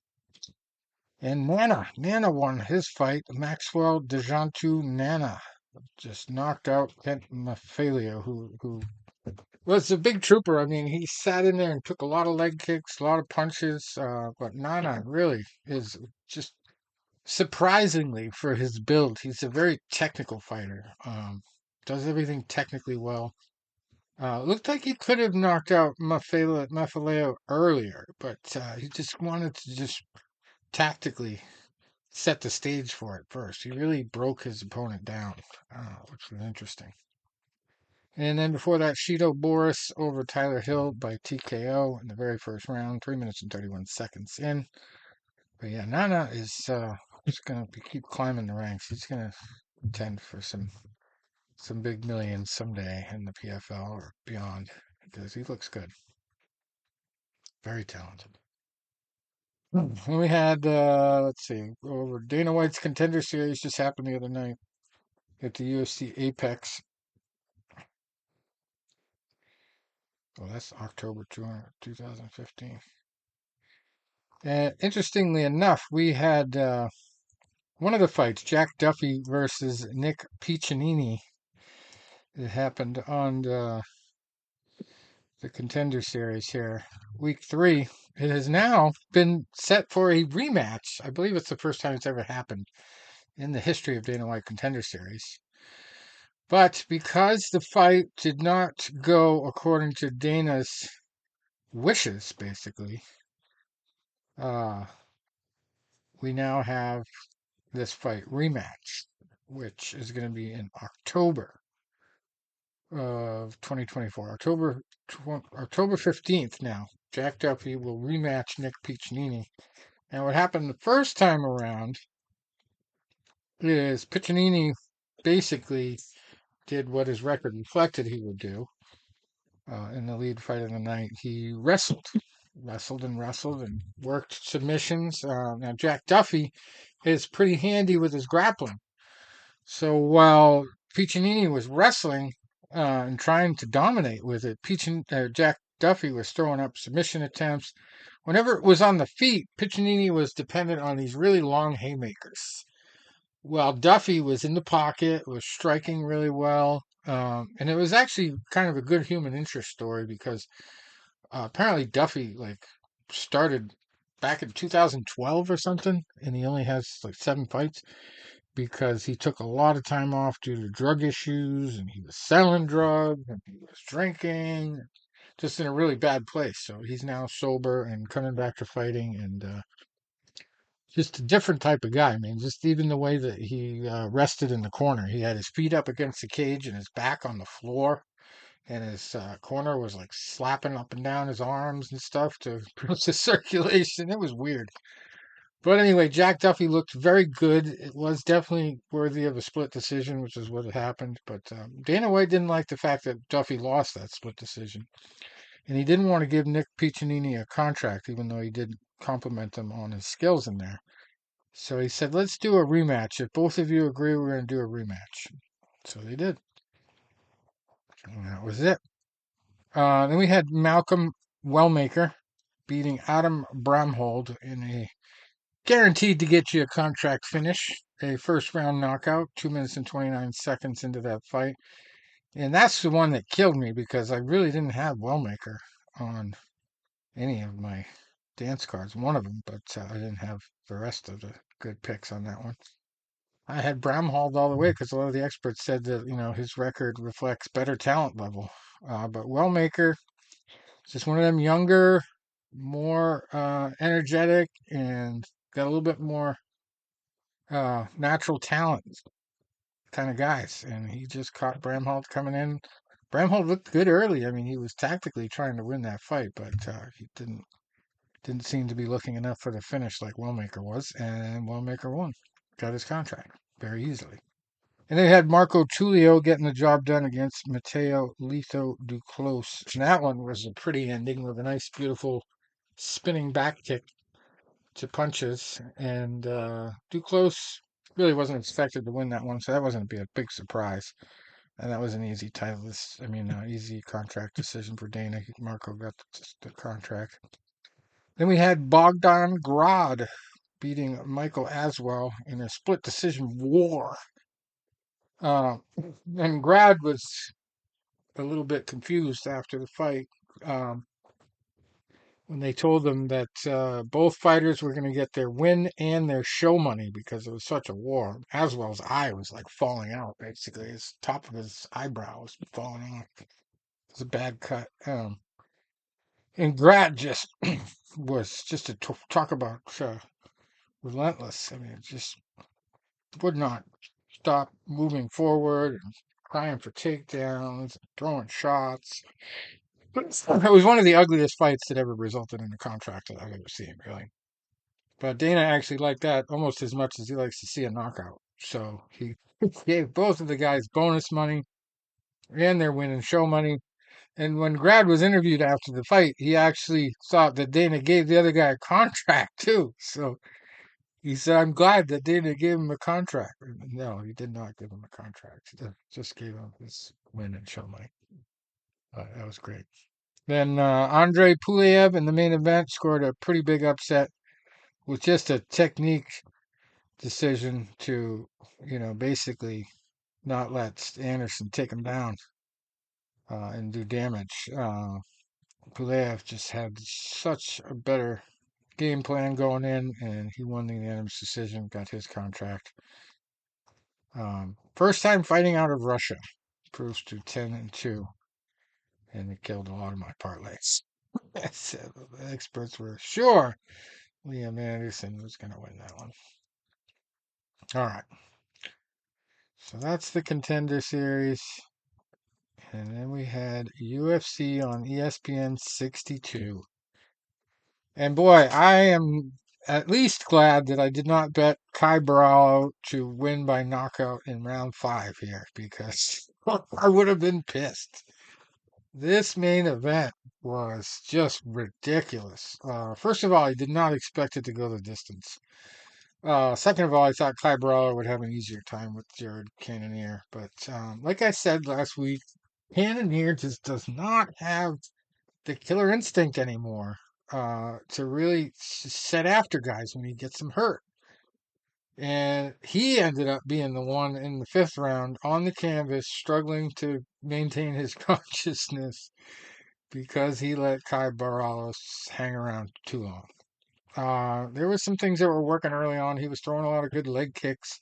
And Nana won his fight. Maxwell Dejantu Nana just knocked out Kent Mafalia, who was a big trooper. I mean, he sat in there and took a lot of leg kicks, a lot of punches. But Nana really is just surprisingly for his build. He's a very technical fighter. Does everything technically well. Looked like he could have knocked out Mafaleo earlier, but he just wanted to just tactically set the stage for it first. He really broke his opponent down, which was interesting. And then before that, Shito Boris over Tyler Hill by TKO in the very first round, 3 minutes and 31 seconds in. But yeah, Nana is just going to keep climbing the ranks. He's going to contend for some big millions someday in the PFL or beyond because he looks good. Very talented. And we had, let's see, over Dana White's Contender Series just happened the other night at the UFC Apex. Oh, that's October 2015. And interestingly enough, we had one of the fights, Jack Duffy versus Nick Piccinini. It happened on the Contender Series here, week 3. It has now been set for a rematch. I believe it's the first time it's ever happened in the history of Dana White Contender Series. But because the fight did not go according to Dana's wishes, basically, we now have this fight rematch, which is going to be in October of 2024. October 15th now. Jack Duffy will rematch Nick Piccinini. And what happened the first time around is Piccinini basically did what his record reflected he would do in the lead fight of the night. He wrestled and worked submissions. Now, Jack Duffy is pretty handy with his grappling. So while Piccinini was wrestling and trying to dominate with it, Jack Duffy was throwing up submission attempts. Whenever it was on the feet, Piccinini was dependent on these really long haymakers. While Duffy was in the pocket, was striking really well. And it was actually kind of a good human interest story because apparently Duffy started back in 2012 or something, and he only has like 7 fights because he took a lot of time off due to drug issues, and he was selling drugs, and he was drinking, just in a really bad place. So he's now sober and coming back to fighting, and just a different type of guy. I mean, just even the way that he rested in the corner. He had his feet up against the cage and his back on the floor, and his corner was like slapping up and down his arms and stuff to boost the circulation. It was weird. But anyway, Jack Duffy looked very good. It was definitely worthy of a split decision, which is what happened. But Dana White didn't like the fact that Duffy lost that split decision. And he didn't want to give Nick Piccinini a contract, even though he did compliment him on his skills in there. So he said, let's do a rematch. If both of you agree, we're going to do a rematch. So they did. And that was it. Then we had Malcolm Wellmaker beating Adam Bramhold in a guaranteed to get you a contract finish, a first round knockout, 2 minutes and 29 seconds into that fight. And that's the one that killed me because I really didn't have Wellmaker on any of my dance cards, one of them, but I didn't have the rest of the good picks on that one. I had Bramhold all the way because a lot of the experts said that, his record reflects better talent level. But Wellmaker, just one of them younger, more energetic, and got a little bit more natural talent kind of guys. And he just caught Bramhold coming in. Bramhold looked good early. I mean, he was tactically trying to win that fight, but he didn't seem to be looking enough for the finish like Wellmaker was. And Wellmaker won, got his contract very easily. And they had Marco Tulio getting the job done against Matteo Lito Duclos. And that one was a pretty ending with a nice, beautiful spinning back kick to punches. And Duclos really wasn't expected to win that one, so that wasn't be a big surprise. And that was an easy easy contract decision for Dana. Marco got the contract. Then we had Bogdan Grad beating Michael Aswell in a split decision war. And Grad was a little bit confused after the fight when they told him that both fighters were going to get their win and their show money because it was such a war. Aswell's eye was like falling out, basically. His top of his eyebrow was falling off. It's a bad cut. And Grad just was just a talk about relentless. I mean, it just would not stop moving forward and trying for takedowns, throwing shots. It was one of the ugliest fights that ever resulted in a contract that I've ever seen, really. But Dana actually liked that almost as much as he likes to see a knockout. So he gave both of the guys bonus money and their win and show money. And when Grad was interviewed after the fight, he actually thought that Dana gave the other guy a contract too. So he said, "I'm glad that Dana gave him a contract." No, he did not give him a contract. He just gave him his win and show money. That was great. Then Andrei Pulev in the main event scored a pretty big upset with just a technique decision to, basically not let Anderson take him down and do damage. Pulev just had such a better game plan going in, and he won the unanimous decision, got his contract. First time fighting out of Russia, proves to 10-2, and it killed a lot of my parlays. So the experts were sure Liam Anderson was going to win that one. All right. So that's the Contender series. And then we had UFC on ESPN 62. And boy, I am at least glad that I did not bet Kai Barallo to win by knockout in round 5 here, because I would have been pissed. This main event was just ridiculous. First of all, I did not expect it to go the distance. Second of all, I thought Kai Barallo would have an easier time with Jared Cannonier. But like I said last week, Cannonier just does not have the killer instinct anymore to really set after guys when he gets them hurt. And he ended up being the one in the 5th round on the canvas, struggling to maintain his consciousness because he let Kai Barallo hang around too long. There was some things that were working early on. He was throwing a lot of good leg kicks.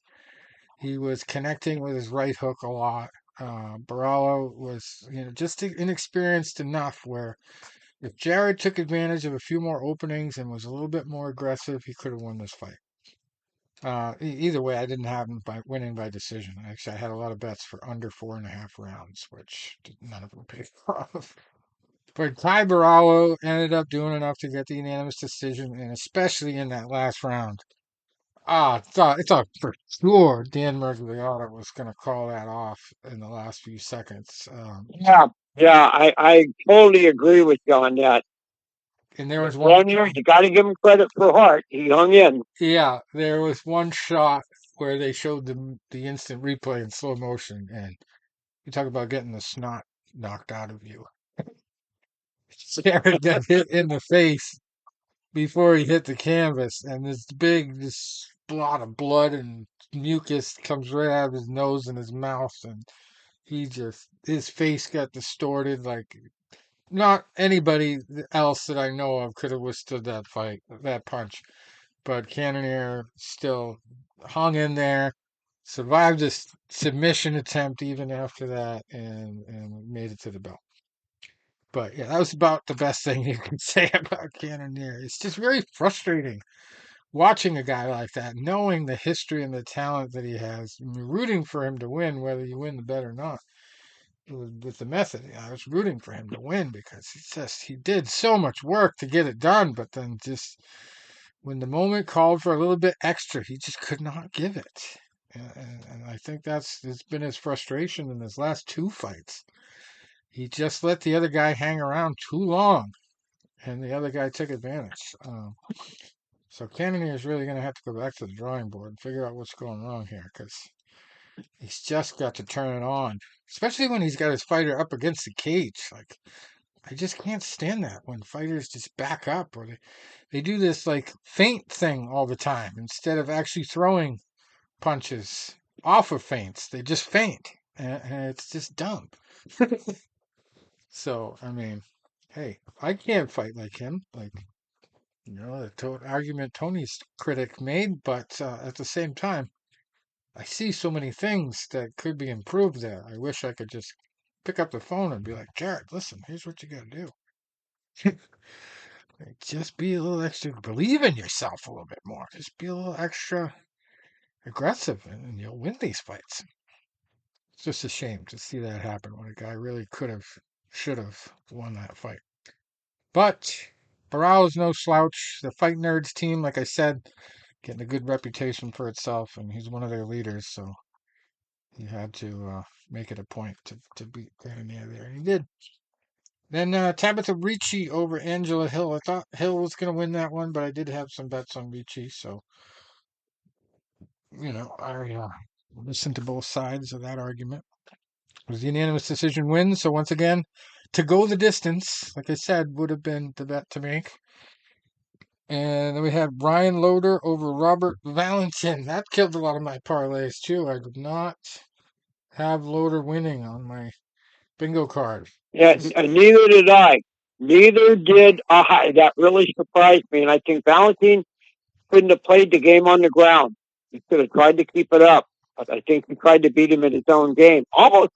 He was connecting with his right hook a lot. Barallo was, just inexperienced enough where if Jared took advantage of a few more openings and was a little bit more aggressive, he could have won this fight. Either way, I didn't have him by winning by decision. Actually, I had a lot of bets for under 4.5 rounds, which none of them paid off. But Kai Barallo ended up doing enough to get the unanimous decision, and especially in that last round. I thought for sure Dan Mergliotta was going to call that off in the last few seconds. Yeah, I totally agree with you on that. And there was one. You got to give him credit for heart. He hung in. Yeah, there was one shot where they showed the instant replay in slow motion, and you talk about getting the snot knocked out of you. Jared got hit in the face before he hit the canvas, and this blot of blood and mucus comes right out of his nose and his mouth, and his face got distorted like not anybody else that I know of could have withstood that punch. But Cannonier still hung in there, survived a submission attempt even after that, and made it to the belt. But yeah, that was about the best thing you can say about Cannonier. It's just very frustrating watching a guy like that, knowing the history and the talent that he has, rooting for him to win, whether you win the bet or not. With the method, I was rooting for him to win because he did so much work to get it done, but then just when the moment called for a little bit extra, he just could not give it. And I think it's been his frustration in his last 2 fights. He just let the other guy hang around too long, and the other guy took advantage. So Cannonier is really going to have to go back to the drawing board and figure out what's going wrong here, because he's just got to turn it on, especially when he's got his fighter up against the cage. Like, I just can't stand that when fighters just back up, or they do this like feint thing all the time instead of actually throwing punches off of feints. They just feint, and it's just dumb. So, I mean, hey, I can't fight like him. Like, the argument Tony's critic made, but at the same time, I see so many things that could be improved there. I wish I could just pick up the phone and be like, Jared, listen, here's what you got to do. Just be a little extra, believe in yourself a little bit more. Just be a little extra aggressive, and you'll win these fights. It's just a shame to see that happen when a guy really could have, should have won that fight. But Barral is no slouch. The Fight Nerds team, like I said, getting a good reputation for itself, and he's one of their leaders, so he had to make it a point to beat Grenier there, and he did. Then Tabitha Ricci over Angela Hill. I thought Hill was going to win that one, but I did have some bets on Ricci, so I listened to both sides of that argument. It was a unanimous decision win, so once again, to go the distance, like I said, would have been the bet to make. And then we had Ryan Loder over Robert Valentin. That killed a lot of my parlays, too. I did not have Loder winning on my bingo card. Yeah, neither did I. Neither did I. That really surprised me. And I think Valentin couldn't have played the game on the ground. He could have tried to keep it up. But I think he tried to beat him in his own game. Almost.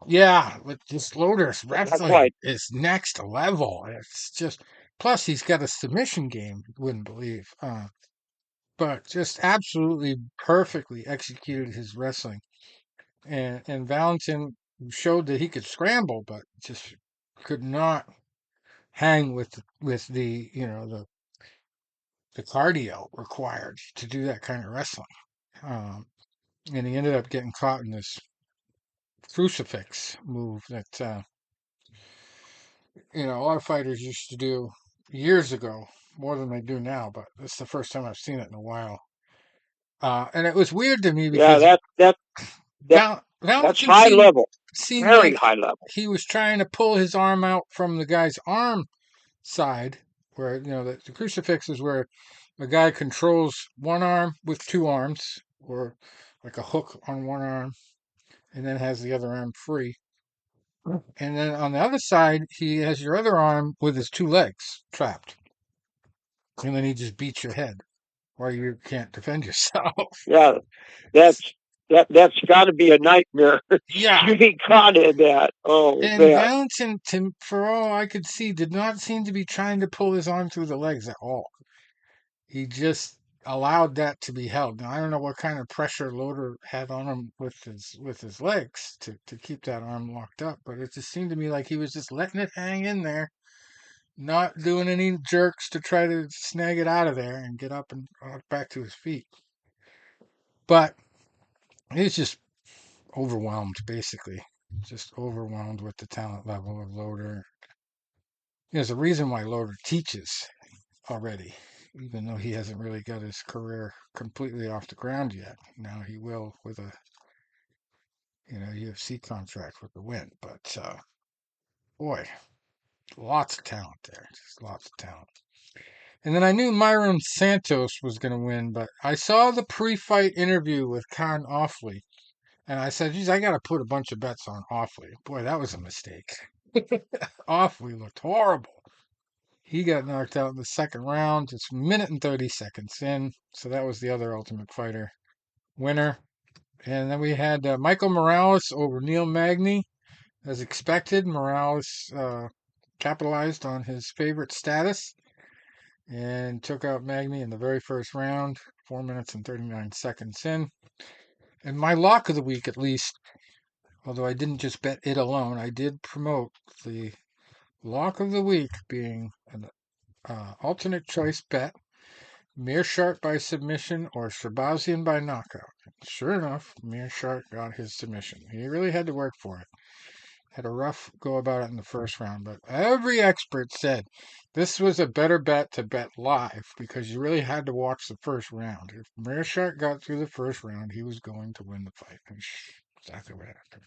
Yeah, with this Loder's wrestling is next level. It's just, plus he's got a submission game, you wouldn't believe. But just absolutely perfectly executed his wrestling. And Valentin showed that he could scramble, but just could not hang with the the cardio required to do that kind of wrestling. And he ended up getting caught in this crucifix move that a lot of fighters used to do years ago, more than they do now. But this is the first time I've seen it in a while. And it was weird to me because that's high level. Seemed very like high level. He was trying to pull his arm out from the guy's arm side, where the crucifix is where a guy controls one arm with two arms, or like a hook on one arm, and then has the other arm free. And then on the other side, he has your other arm with his two legs trapped. And then he just beats your head while you can't defend yourself. Yeah, that's got to be a nightmare. Yeah. You get caught in that. Oh, and man. Valentin, for all I could see, did not seem to be trying to pull his arm through the legs at all. He just allowed that to be held. Now I don't know what kind of pressure Loder had on him with his legs to keep that arm locked up, but it just seemed to me like he was just letting it hang in there, not doing any jerks to try to snag it out of there and get up and back to his feet. But he's just overwhelmed, basically. Just overwhelmed with the talent level of Loder. There's a reason why Loder teaches already, even though he hasn't really got his career completely off the ground yet. Now he will with a UFC contract with the win. But boy, lots of talent there. Just lots of talent. And then I knew Myron Santos was going to win, but I saw the pre-fight interview with Con Offley, and I said, geez, I got to put a bunch of bets on Offley. Boy, that was a mistake. Offley looked horrible. He got knocked out in the second round, just a minute and 30 seconds in. So that was the other Ultimate Fighter winner. And then we had Michael Morales over Neil Magny. As expected, Morales capitalized on his favorite status and took out Magny in the very first round, 4 minutes and 39 seconds in. And my lock of the week, at least, although I didn't just bet it alone, I did promote the lock of the week being an alternate choice bet, Meerschaert by submission or Shabazian by knockout. Sure enough, Meerschaert got his submission. He really had to work for it. Had a rough go about it in the first round, but every expert said this was a better bet to bet live because you really had to watch the first round. If Meerschaert got through the first round, he was going to win the fight. Exactly what happened.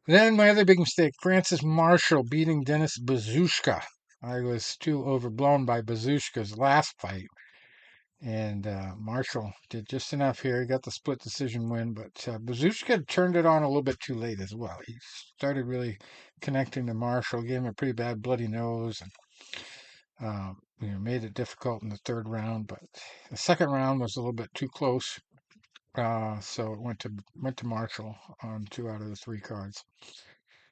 Then my other big mistake, Francis Marshall beating Denis Bazushka. I was too overblown by Bazushka's last fight. And Marshall did just enough here. He got the split decision win, but Bazushka turned it on a little bit too late as well. He started really connecting to Marshall, gave him a pretty bad bloody nose, and made it difficult in the third round. But the second round was a little bit too close. So it went to Marshall on 2 out of the 3 cards.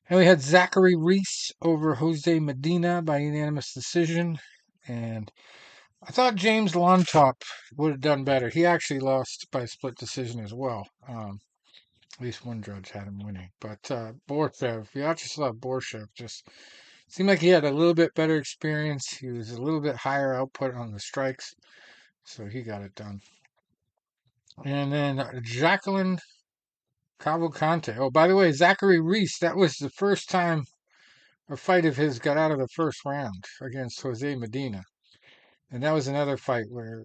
And we had Zachary Reese over Jose Medina by unanimous decision. And I thought James Lontop would have done better. He actually lost by split decision as well. At least one judge had him winning. But Vyacheslav Borshev just seemed like he had a little bit better experience. He was a little bit higher output on the strikes. So he got it done. And then Jacqueline Cavalcante. Oh, by the way, Zachary Reese, that was the first time a fight of his got out of the first round against Jose Medina. And that was another fight where,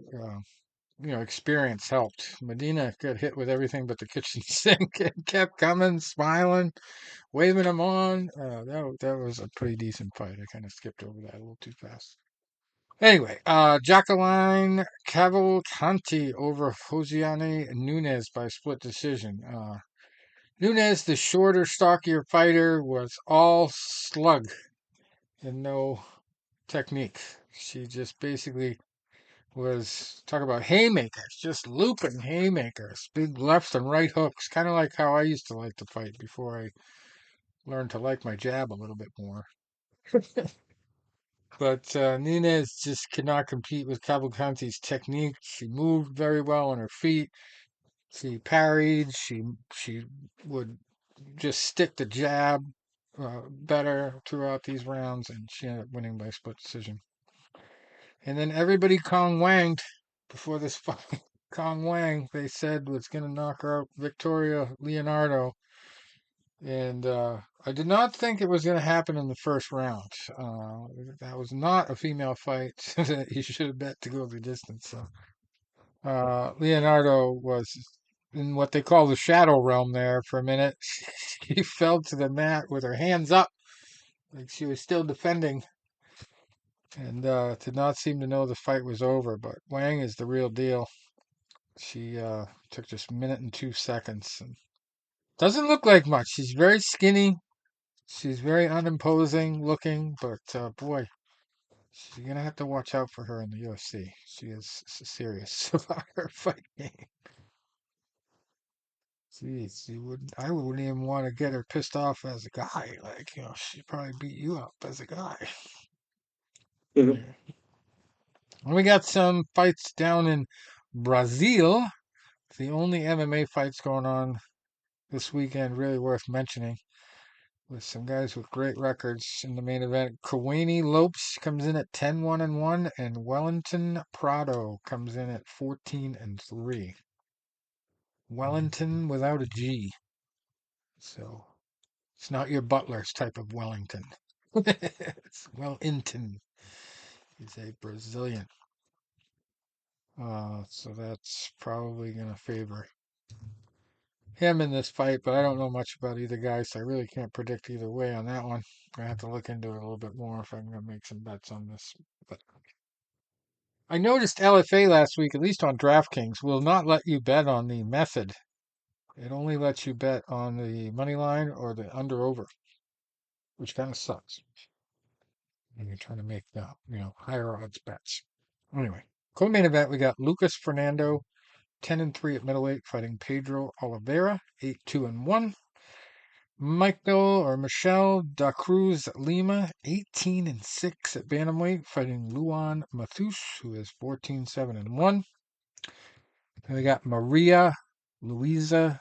experience helped. Medina got hit with everything but the kitchen sink and kept coming, smiling, waving him on. That was a pretty decent fight. I kind of skipped over that a little too fast. Anyway, Jacqueline Cavalcanti over Josiane Nunez by split decision. Nunez, the shorter, stockier fighter, was all slug and no technique. She just basically was talk about haymakers, just looping haymakers, big left and right hooks, kind of like how I used to like to fight before I learned to like my jab a little bit more. But Nunez just could not compete with Cavalcanti's technique. She moved very well on her feet. She parried. She would just stick the jab better throughout these rounds, and she ended up winning by split decision. And then everybody Kong Wanged before this fight. Kong Wang, they said, was going to knock her out, Victoria Leonardo. And I did not think it was going to happen in the first round. That was not a female fight that you should have bet to go the distance. So Leonardo was in what they call the shadow realm there for a minute. She fell to the mat with her hands up, like she was still defending, and did not seem to know the fight was over. But Wang is the real deal. She took just a minute and 2 seconds. And doesn't look like much. She's very skinny. She's very unimposing looking, but boy, you're gonna have to watch out for her in the UFC. She is serious about her fight game. Jeez, I wouldn't even want to get her pissed off as a guy. Like, she'd probably beat you up as a guy. Mhm. Yeah. And we got some fights down in Brazil. The only MMA fights going on this weekend really worth mentioning, with some guys with great records in the main event. Kawani Lopes comes in at 10-1-1, and Wellington Prado comes in at 14-3. Wellington without a G. So it's not your Butler's type of Wellington. It's Wellington. He's a Brazilian. So that's probably going to favor him in this fight, but I don't know much about either guy, so I really can't predict either way on that one. I have to look into it a little bit more if I'm going to make some bets on this. But I noticed LFA last week, at least on DraftKings, will not let you bet on the method. It only lets you bet on the money line or the under/over, which kind of sucks when you're trying to make the higher odds bets. Anyway, co-main event, we got Lucas Fernando, 10-3 at middleweight, fighting Pedro Oliveira, 8-2-1. Michelle da Cruz Lima, 18-6 at bantamweight, fighting Luan Mathus, who is 14-7-1. Then we got Maria Luisa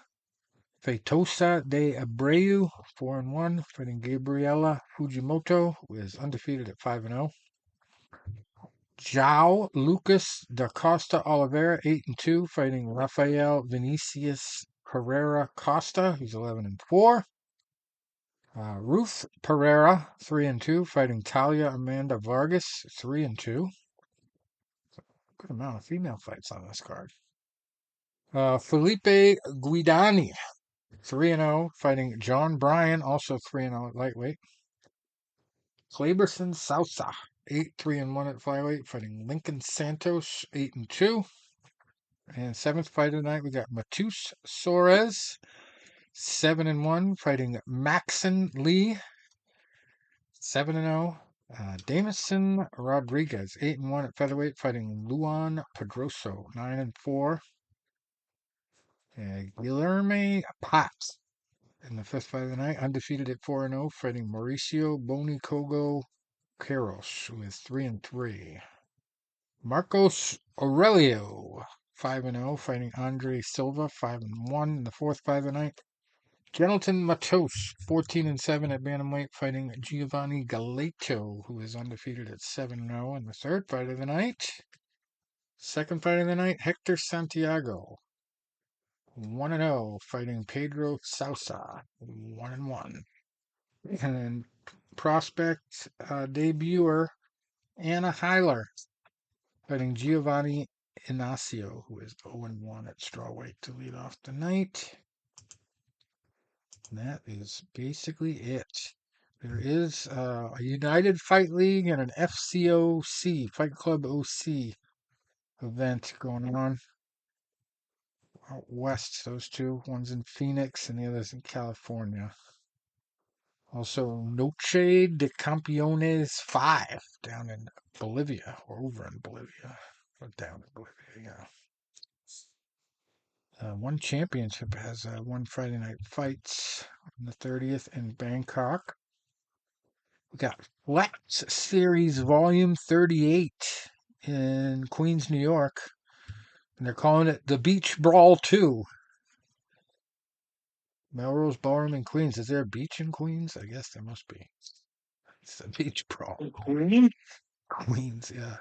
Feitosa de Abreu, 4-1, fighting Gabriela Fujimoto, who is undefeated at 5-0. João Lucas da Costa Oliveira, 8-2, fighting Rafael Vinicius Pereira Costa, who's 11-4. Ruth Pereira, 3-2, fighting Talia Amanda Vargas, 3-2. Good amount of female fights on this card. Felipe Guidani, 3-0, fighting John Bryan, also 3-0 at lightweight. Cleberson Sousa, 8-3-1 at flyweight, fighting Lincoln Santos, 8-2. And seventh fight of the night, we got Matus Soares, 7-1, fighting Maxon Lee, 7-0. Damison Rodriguez, 8-1 at featherweight, fighting Luan Pedroso, 9-4. Guilherme Potts in the fifth fight of the night, undefeated at 4-0, fighting Mauricio Bonicogo Queiroz, who is 3-3. Marcos Aurelio, 5-0, fighting Andre Silva, 5-1 in the fourth fight of the night. Gentleton Matos, 14-7 at bantamweight, fighting Giovanni Galeto, who is undefeated at 7-0 in the third fight of the night. Second fight of the night, Hector Santiago, 1-0, fighting Pedro Sousa, 1-1. And then prospect debuter Anna Heiler, fighting Giovanni Inacio, who is 0-1 at strawweight to lead off the night. And that is basically it. There is a United Fight League and an FCOC, Fight Club OC event going on out west. Those two, one's in Phoenix and the other's in California. Also, Noche de Campeones 5 down in Bolivia, or over in Bolivia, or down in Bolivia, yeah. One championship has one Friday night fights on the 30th in Bangkok. We got Flex Series Volume 38 in Queens, New York, and they're calling it the Beach Brawl 2. Melrose Ballroom in Queens. Is there a beach in Queens? I guess there must be. It's a beach brawl. Queens, yeah.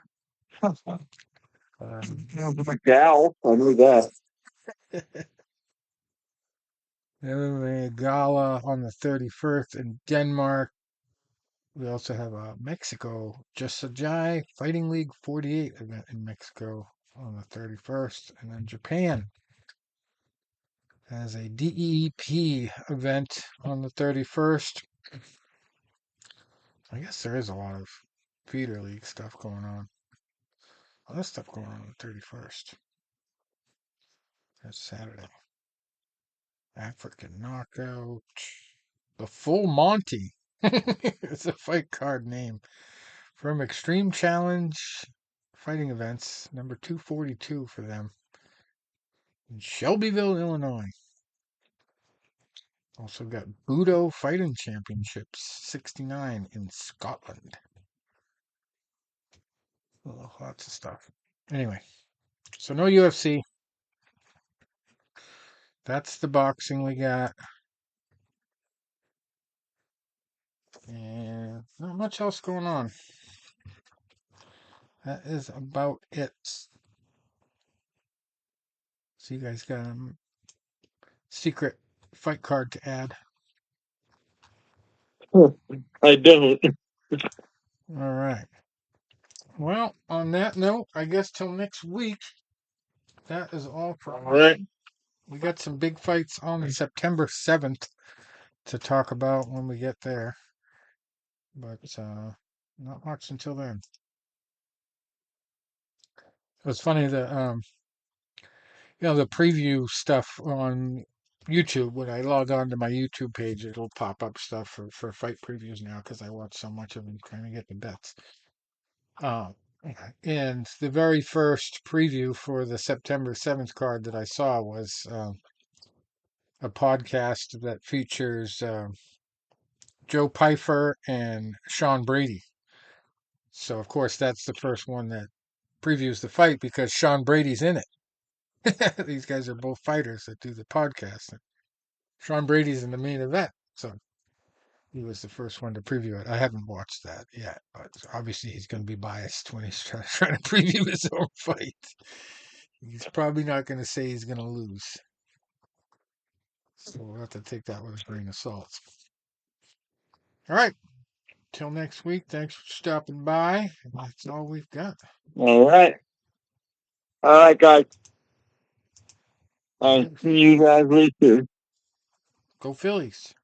Gal, I knew that. MMA Gala on the 31st in Denmark. We also have a Mexico Jusajai Fighting League 48 event in Mexico on the 31st. And then Japan has a DEP event on the 31st. I guess there is a lot of feeder league stuff going on. A lot of stuff going on the 31st. That's Saturday. African Knockout. The Full Monty. It's a fight card name. From Extreme Challenge Fighting Events, number 242 for them. In Shelbyville, Illinois. Also got Budo Fighting Championships 69 in Scotland. Oh, lots of stuff. Anyway, so no UFC. That's the boxing we got. And not much else going on. That is about it. So you guys got a secret fight card to add? I don't. All right. Well, on that note, I guess till next week, that is all for All right. We got some big fights on September 7th to talk about when we get there. But not much until then. It was funny that the preview stuff on YouTube, when I log on to my YouTube page, it'll pop up stuff for fight previews now because I watch so much of them trying to get the bets. And the very first preview for the September 7th card that I saw was a podcast that features Joe Pfeiffer and Sean Brady. So, of course, that's the first one that previews the fight because Sean Brady's in it. These guys are both fighters that do the podcast. And Sean Brady's in the main event. So he was the first one to preview it. I haven't watched that yet, but obviously he's going to be biased when he's trying to preview his own fight. He's probably not going to say he's going to lose. So we'll have to take that with a grain of salt. All right. Till next week. Thanks for stopping by. That's all we've got. All right. All right, guys. I'll see you guys later. Go Phillies.